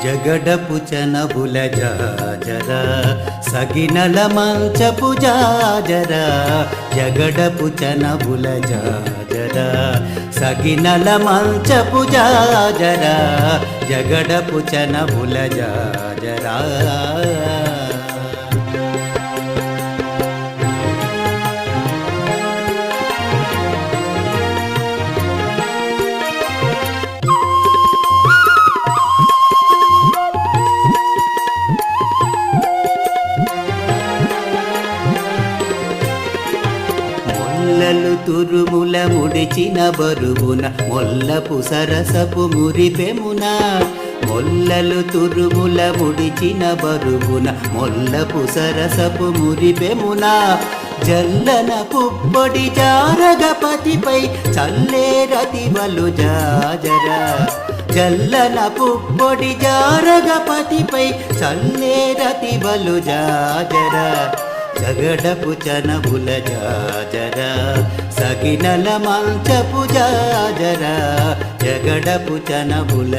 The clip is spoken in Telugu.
జగడపు చనబుల జాజర సగినల మంచపు జాజర జగడపు చనబుల జాజర సగినల మంచపు జాజర జగడపు చనబుల జాజరా మొల్లలు తురుముల ముడిచిన బరువున మొల్లపు సరసపు మురిపెమున మొల్లలు తురుముల ముడిచిన బరువున మొల్లపు సరసపు మురిపెమున జల్లన పుప్పొడి జారగపతిపై చల్లేరతివలు జాజరా జల్లన పుప్పొడి జారగపతిపై చల్లేరతివలు జాజరా జగడపు చనబుల జాజర సగినల మంచపు జాజర జగడపు చనబుల